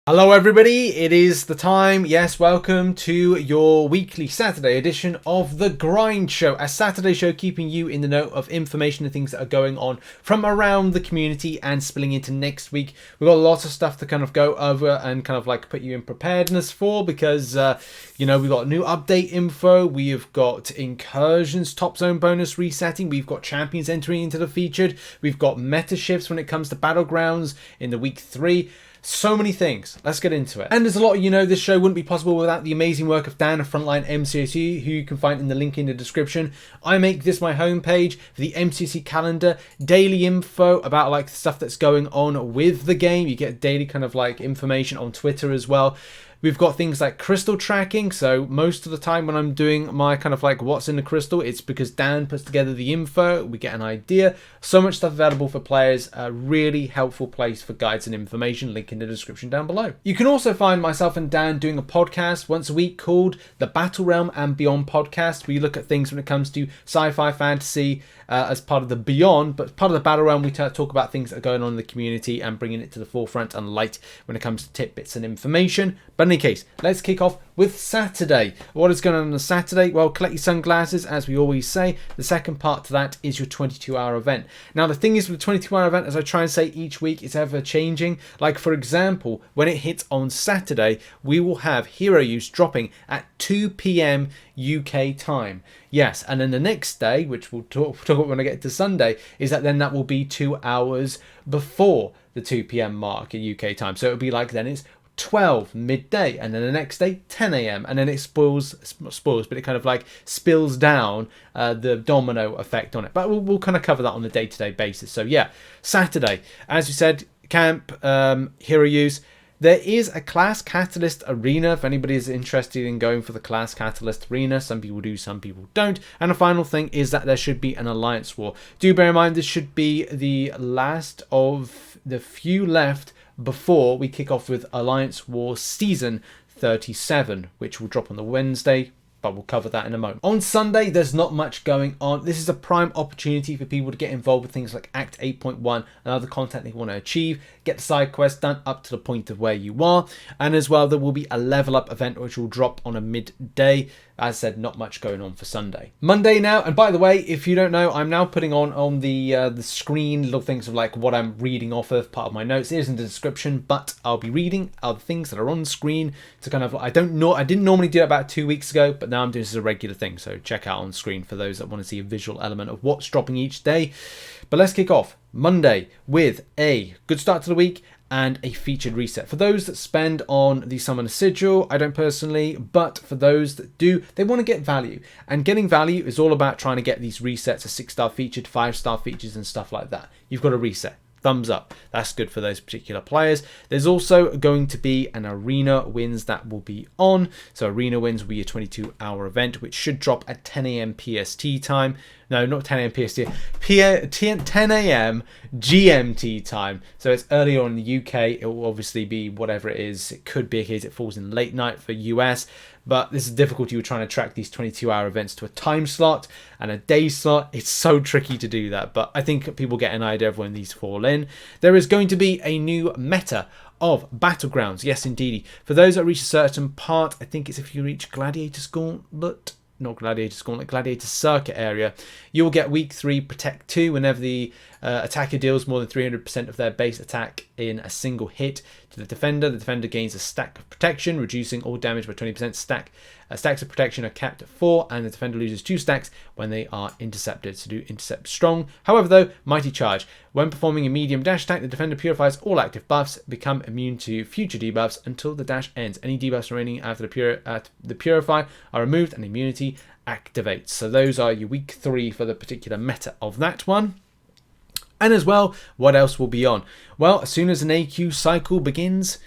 Hello everybody, it is the time. Yes, welcome to your weekly Saturday edition of The Grind Show, a Saturday show keeping you in the know of information and things that are going on from around the community and spilling into next week. We've got lots of stuff to kind of go over and kind of like put you in preparedness for because, we've got new update info. We have got Incursions top zone bonus resetting. We've got champions entering into the featured. We've got meta shifts when it comes to Battlegrounds in the week 3. So many things. Let's get into it. And as a lot of you know, this show wouldn't be possible without the amazing work of Dan of Frontline MCOC, who you can find in the link in the description. I make this my homepage for the MCOC calendar, daily info about like stuff that's going on with the game. You get daily kind of like information on Twitter as well. We've got things like crystal tracking, so most of the time when I'm doing my kind of like what's in the crystal, it's because Dan puts together the info, we get an idea. So much stuff available for players, a really helpful place for guides and information, link in the description down below. You can also find myself and Dan doing a podcast once a week called the Battlegrounds and Beyond podcast. We look at things when it comes to sci-fi, fantasy, as part of the Beyond, but part of the Battleground, we talk about things that are going on in the community and bringing it to the forefront and light when it comes to tidbits and information. But in any case, let's kick off with Saturday. What is going on Saturday? Well, collect your sunglasses, as we always say. The second part to that is your 22-hour event. Now, the thing is with the 22-hour event, as I try and say each week, it's ever changing. Like, for example, when it hits on Saturday, we will have hero use dropping at 2 p.m. UK time. Yes, and then the next day, which we'll talk about when I get to Sunday, is that then that will be 2 hours before the 2 p.m. mark in UK time. So it'll be like then it's 12 midday, and then the next day 10 a.m. and then it spoils, but it kind of like spills down the domino effect on it. But we'll kind of cover that on a day-to-day basis. So yeah, Saturday, as you said, camp, hero use. There is a Class Catalyst Arena if anybody is interested in going for the Class Catalyst Arena. Some people do, some people don't. And the final thing is that there should be an Alliance War. Do bear in mind this should be the last of the few left before we kick off with Alliance War Season 37, which will drop on the Wednesday, but we'll cover that in a moment. On Sunday, there's not much going on. This is a prime opportunity for people to get involved with things like Act 8.1 and other content they want to achieve, get the side quest done up to the point of where you are, and as well there will be a level up event which will drop on a midday. As I said, not much going on for Sunday. Monday now, and by the way, if you don't know, I'm now putting on the screen little things of like what I'm reading off of, part of my notes. It is in the description, but I'll be reading other things that are on screen to kind of, I didn't normally do it about 2 weeks ago, but now I'm doing this as a regular thing, so check out on screen for those that want to see a visual element of what's dropping each day. But let's kick off Monday with a good start to the week and a featured reset. For those that spend on the Summoner Sigil, I don't personally, but for those that do, they want to get value. And getting value is all about trying to get these resets, a 6-star featured, 5-star features and stuff like that. You've got to reset. Thumbs up. That's good for those particular players. There's also going to be an Arena Wins that will be on. So Arena Wins will be a 22-hour event, which should drop at 10 a.m. PST time. No, not 10 a.m. PST. 10 a.m. GMT time. So it's earlier on in the UK. It will obviously be whatever it is. It could be a case it falls in late night for US. But this is difficulty with trying to track these 22-hour events to a time slot and a day slot. It's so tricky to do that. But I think people get an idea of when these fall in. There is going to be a new meta of Battlegrounds. Yes, indeed. For those that reach a certain part, I think it's if you reach Gladiator's Gauntlet. Not Gladiator's Gauntlet, Gladiator Circuit area, you will get week 3 Protect 2 whenever the attacker deals more than 300% of their base attack in a single hit to the defender. The defender gains a stack of protection, reducing all damage by 20%. Stacks of protection are capped at 4, and the defender loses 2 stacks when they are intercepted. So do intercept strong. However, though, Mighty Charge. When performing a medium dash attack, the defender purifies all active buffs, become immune to future debuffs until the dash ends. Any debuffs remaining after the purify are removed and immunity activates. So those are your week 3 for the particular meta of that one. And as well, what else will be on? Well, as soon as an AQ cycle begins,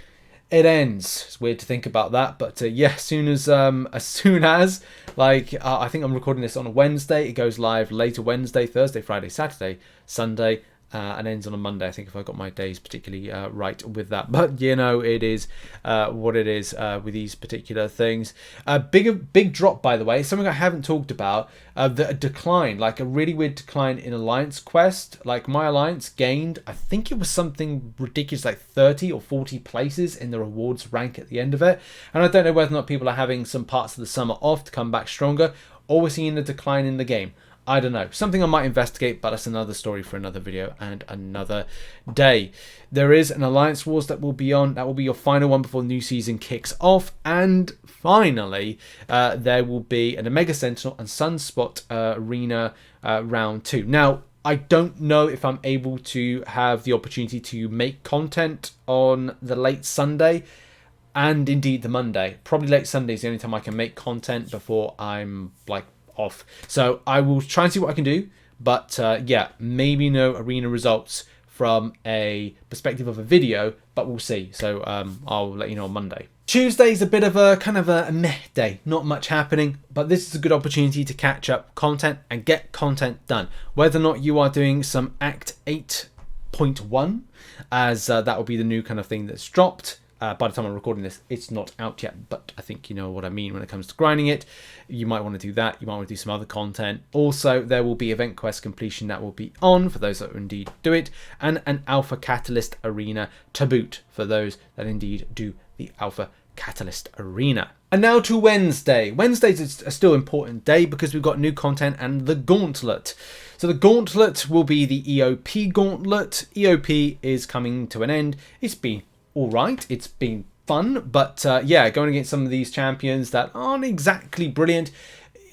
it ends. It's weird to think about that, but yeah, as soon as I think I'm recording this on a Wednesday, it goes live later Wednesday, Thursday, Friday, Saturday, Sunday, and ends on a Monday, I think, if I got my days particularly right with that. But you know, it is what it is with these particular things. Big drop, by the way, something I haven't talked about. The decline, like a really weird decline in Alliance Quest. Like my Alliance gained, I think it was something ridiculous, like 30 or 40 places in the rewards rank at the end of it. And I don't know whether or not people are having some parts of the summer off to come back stronger, or we're seeing a decline in the game. I don't know. Something I might investigate, but that's another story for another video and another day. There is an Alliance Wars that will be on. That will be your final one before the new season kicks off. And finally, there will be an Omega Sentinel and Sunspot Arena round 2. Now, I don't know if I'm able to have the opportunity to make content on the late Sunday and indeed the Monday. Probably late Sunday is the only time I can make content before I'm like off. So I will try and see what I can do, but yeah, maybe no arena results from a perspective of a video, but we'll see. So I'll let you know on Monday. Tuesday's a bit of a kind of a meh day, not much happening, but this is a good opportunity to catch up content and get content done. Whether or not you are doing some Act 8.1, as that will be the new kind of thing that's dropped. By the time I'm recording this, it's not out yet, but I think you know what I mean when it comes to grinding it. You might want to do that. You might want to do some other content. Also, there will be event quest completion that will be on for those that indeed do it, and an Alpha Catalyst Arena to boot for those that indeed do the Alpha Catalyst Arena. And now to Wednesday. Wednesday's a still important day because we've got new content and the Gauntlet. So the Gauntlet will be the EOP Gauntlet. EOP is coming to an end. It's been all right, it's been fun, but yeah, going against some of these champions that aren't exactly brilliant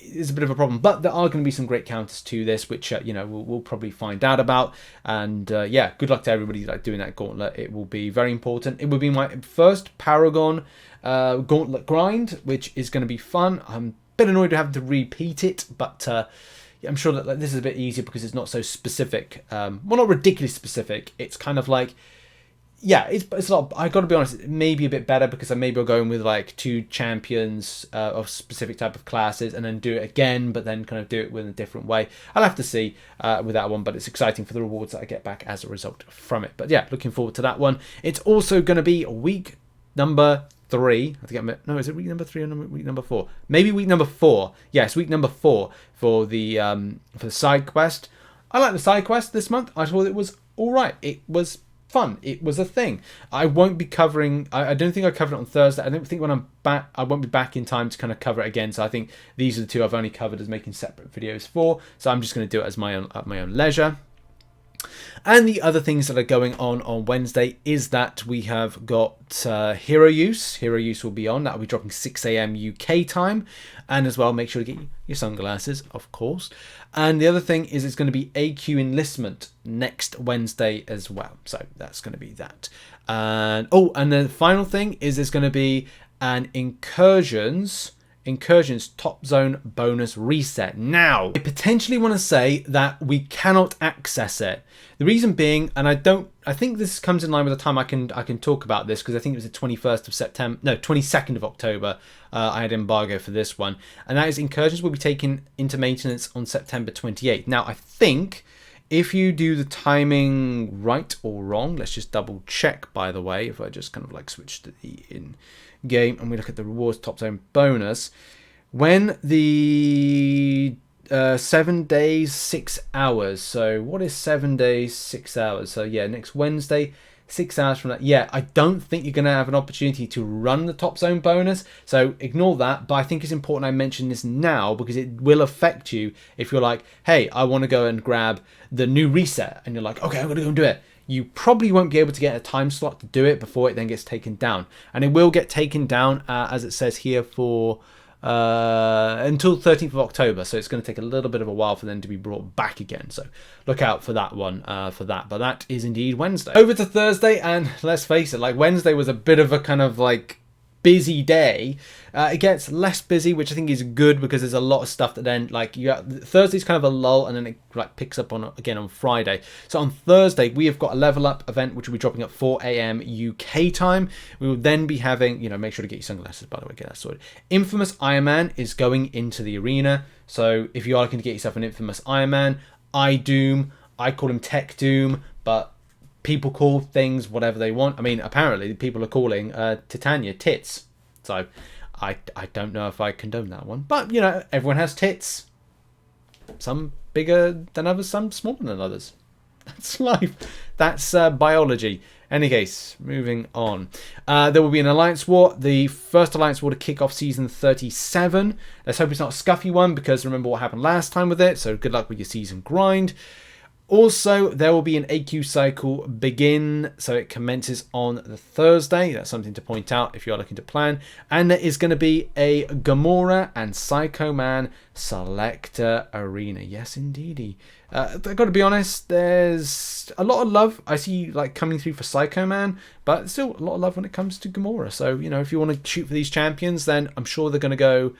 is a bit of a problem, but there are going to be some great counters to this, which you know, we'll probably find out about. And yeah, good luck to everybody like doing that Gauntlet. It will be very important. It will be my first Paragon Gauntlet grind, which is going to be fun. I'm a bit annoyed to have to repeat it, but I'm sure that like, this is a bit easier because it's not so specific. Well, not ridiculously specific. It's kind of like, yeah, it's a lot. I got to be honest, it may be a bit better because I maybe going with like 2 champions of specific type of classes and then do it again, but then kind of do it in a different way. I'll have to see with that one, but it's exciting for the rewards that I get back as a result from it. But yeah, looking forward to that one. It's also going to be week number 3. I think no, is it week number 3 or week number 4? Maybe week number 4. Yes, week number 4 for the side quest. I like the side quest this month. I thought it was all right. It was fun. It was a thing. I won't be covering, I don't think I covered it on Thursday. I don't think when I'm back, I won't be back in time to kind of cover it again. So I think these are the 2 I've only covered as making separate videos for. So I'm just going to do it as at my own leisure. And the other things that are going on Wednesday is that we have got Hero Use. Hero Use will be on. That will be dropping 6 AM UK time. And as well, make sure to get your sunglasses, of course. And the other thing is it's going to be AQ Enlistment next Wednesday as well. So that's going to be that. And oh, and the final thing is there's going to be an Incursions top zone bonus reset. Now, I potentially want to say that we cannot access it. The reason being, and I think this comes in line with the time I can talk about this, because I think it was the 21st of September, no, 22nd of October, I had embargo for this one, and that is Incursions will be taken into maintenance on September 28th. Now, I think if you do the timing right or wrong, let's just double check, by the way, if I just kind of like switch to the in-game and we look at the rewards top zone bonus, when the 7 days 6 hours, so what is 7 days 6 hours? So yeah, next Wednesday 6 hours from that, yeah, I don't think you're going to have an opportunity to run the top zone bonus, so ignore that. But I think it's important I mention this now because it will affect you if you're like, hey, I want to go and grab the new reset, and you're like, okay, I'm going to go and do it. You probably won't be able to get a time slot to do it before it then gets taken down, and it will get taken down as it says here for until 13th of October, so it's going to take a little bit of a while for them to be brought back again, so look out for that one for that. But that is indeed Wednesday. Over to Thursday, and let's face it, like Wednesday was a bit of a kind of like busy day. It gets less busy, which I think is good because there's a lot of stuff that then like Thursday's kind of a lull, and then it like picks up on again on Friday. So on Thursday we have got a level up event which will be dropping at 4 AM UK time. We will then be having, you know, make sure to get your sunglasses, by the way, get that sorted. Infamous Iron Man is going into the arena, so if you are looking to get yourself an Infamous Iron Man, iDoom, I call him Tech Doom, but people call things whatever they want. I mean, apparently people are calling Titania tits. So I don't know if I condone that one. But, you know, everyone has tits. Some bigger than others, some smaller than others. That's life. That's biology. Any case, moving on. There will be an Alliance War. The first Alliance War to kick off Season 37. Let's hope it's not a scuffy one, because remember what happened last time with it. So good luck with your season grind. Also, there will be an AQ cycle begin, so it commences on the Thursday. That's something to point out if you're looking to plan. And there is going to be a Gamora and Psycho Man Selector Arena. Yes, indeedy. I've got to be honest, there's a lot of love I see like coming through for Psycho Man, but still a lot of love when it comes to Gamora. So, you know, if you want to shoot for these champions, then I'm sure they're going to go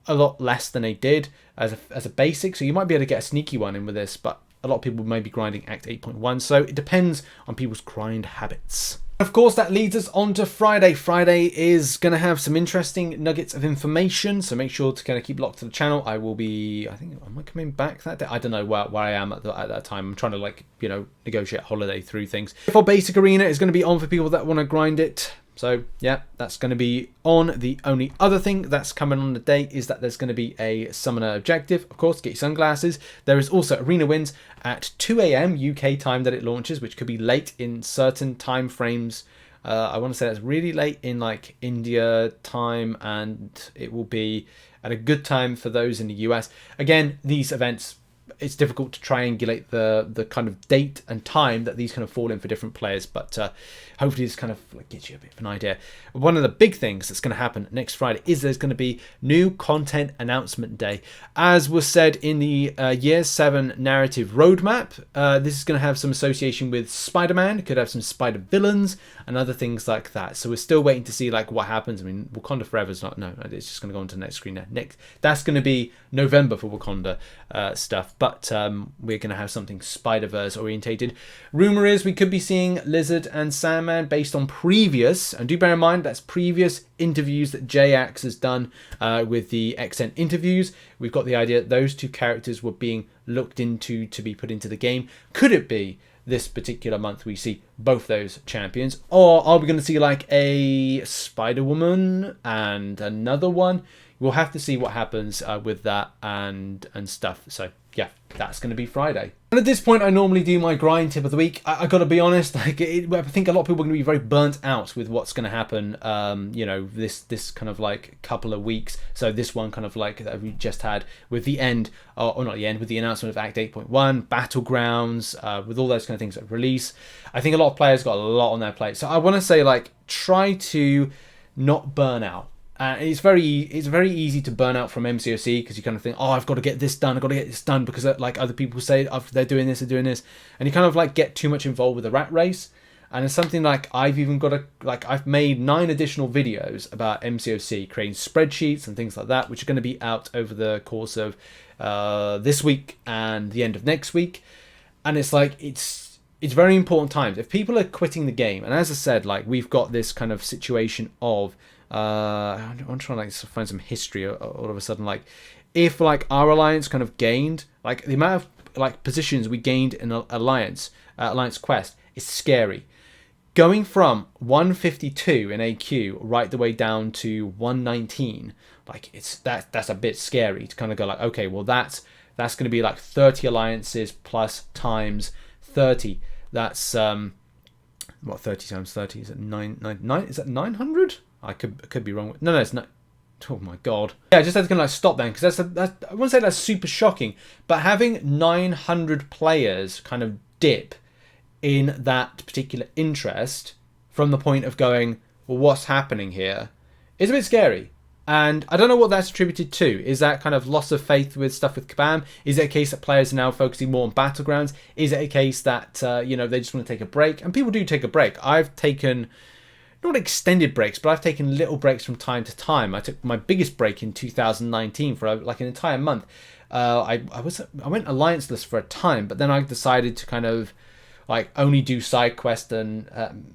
a lot less than they did as a basic. So you might be able to get a sneaky one in with this, but a lot of people may be grinding Act 8.1, so it depends on people's grind habits. Of course, that leads us on to Friday. Friday is going to have some interesting nuggets of information, so make sure to kind of keep locked to the channel. I will be, I think, am I coming back that day? I don't know where I am at that time. I'm trying to, like, you know, negotiate holiday through things. For Basic Arena, it's going to be on for people that want to grind it. So, yeah, that's going to be on. The only other thing that's coming on the day is that there's going to be a Summoner objective. Of course, get your sunglasses. There is also Arena Wins at 2 AM UK time that it launches, which could be late in certain time frames. I want to say that's really late in, like, India time, and it will be at a good time for those in the US. Again, these events, it's difficult to triangulate the kind of date and time that these kind of fall in for different players, but hopefully this kind of like gives you a bit of an idea. One of the big things that's going to happen next Friday is there's going to be new content announcement day. As was said in the Year 7 narrative roadmap, this is going to have some association with Spider-Man. It could have some Spider villains and other things like that. So we're still waiting to see like what happens. I mean, Wakanda Forever is not, no, it's just going to go on to the next screen now. That's going to be November for Wakanda stuff, but we're going to have something Spider-Verse orientated. Rumor is we could be seeing Lizard and Sandman based on previous, and do bear in mind that's previous interviews that J-Ax has done with the XN interviews. We've got the idea that those two characters were being looked into to be put into the game. Could it be this particular month we see both those champions, or are we going to see like a Spider-Woman and another one? We'll have to see what happens with that and stuff. So yeah, that's going to be Friday. And at this point, I normally do my grind tip of the week. I got to be honest, like I think a lot of people are going to be very burnt out with what's going to happen. You know, this kind of like couple of weeks. So this one kind of like that we just had with the end, or not the end, with the announcement of Act 8.1, Battlegrounds, with all those kind of things that release. I think a lot of players got a lot on their plate. So I want to say like try to not burn out. It's very easy to burn out from MCOC because you kind of think, oh, I've got to get this done, because like other people say they're doing this, and you kind of like get too much involved with the rat race. And it's something like I've made 9 additional videos about MCOC, creating spreadsheets and things like that, which are going to be out over the course of this week and the end of next week. And it's like it's very important times. If people are quitting the game, and as I said, like we've got this kind of situation of I'm trying to like find some history all of a sudden, like if like our alliance kind of gained like the amount of like positions we gained in alliance quest is scary. Going from 152 in AQ right the way down to 119, like that's a bit scary to kind of go like, okay, well that's going to be like 30 alliances plus times 30. That's what 30 times 30 is it 9 is that 900? I could be wrong. No, it's not. Oh my god. Yeah, I just had to kind of like stop then because that's I wouldn't say that's super shocking, but having 900 players kind of dip in that particular interest from the point of going, well, what's happening here, is a bit scary. And I don't know what that's attributed to. Is that kind of loss of faith with stuff with Kabam? Is it a case that players are now focusing more on Battlegrounds? Is it a case that you know, they just want to take a break? And people do take a break. I've taken not extended breaks, but I've taken little breaks from time to time. I took my biggest break in 2019 for like an entire month. I went allianceless for a time, but then I decided to kind of like only do side quest and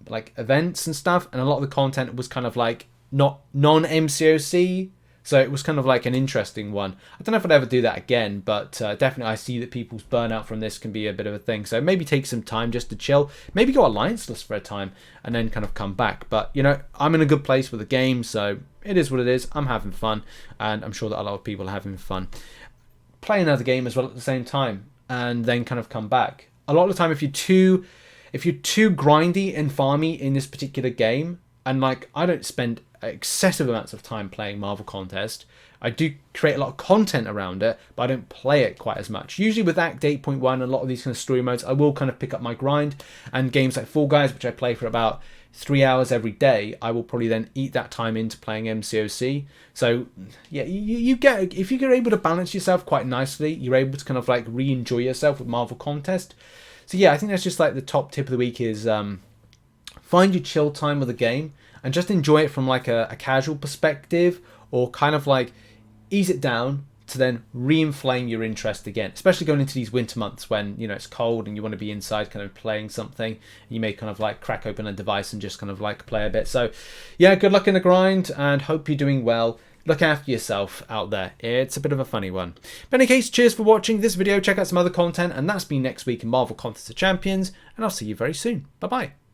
like events and stuff, and a lot of the content was kind of like not non-MCOC So it was kind of like an interesting one. I don't know if I'd ever do that again, but definitely I see that people's burnout from this can be a bit of a thing. So maybe take some time just to chill. Maybe go allianceless for a time and then kind of come back. But, you know, I'm in a good place with the game, so it is what it is. I'm having fun, and I'm sure that a lot of people are having fun. Play another game as well at the same time, and then kind of come back. A lot of the time, if you're too grindy and farmy in this particular game, and like I don't spend excessive amounts of time playing Marvel Contest, I do create a lot of content around it, but I don't play it quite as much. Usually with Act 8.1 and a lot of these kind of story modes, I will kind of pick up my grind, and games like Fall Guys, which I play for about 3 hours every day, I will probably then eat that time into playing MCOC. So yeah, you get, if you're able to balance yourself quite nicely, you're able to kind of like re-enjoy yourself with Marvel Contest. So yeah, I think that's just like the top tip of the week is find your chill time with a game and just enjoy it from like a casual perspective, or kind of like ease it down to then re-inflame your interest again, especially going into these winter months when, you know, it's cold and you want to be inside kind of playing something. You may kind of like crack open a device and just kind of like play a bit. So yeah, good luck in the grind and hope you're doing well. Look after yourself out there. It's a bit of a funny one. But in any case, cheers for watching this video. Check out some other content, and that's been next week in Marvel Contest of Champions, and I'll see you very soon. Bye bye.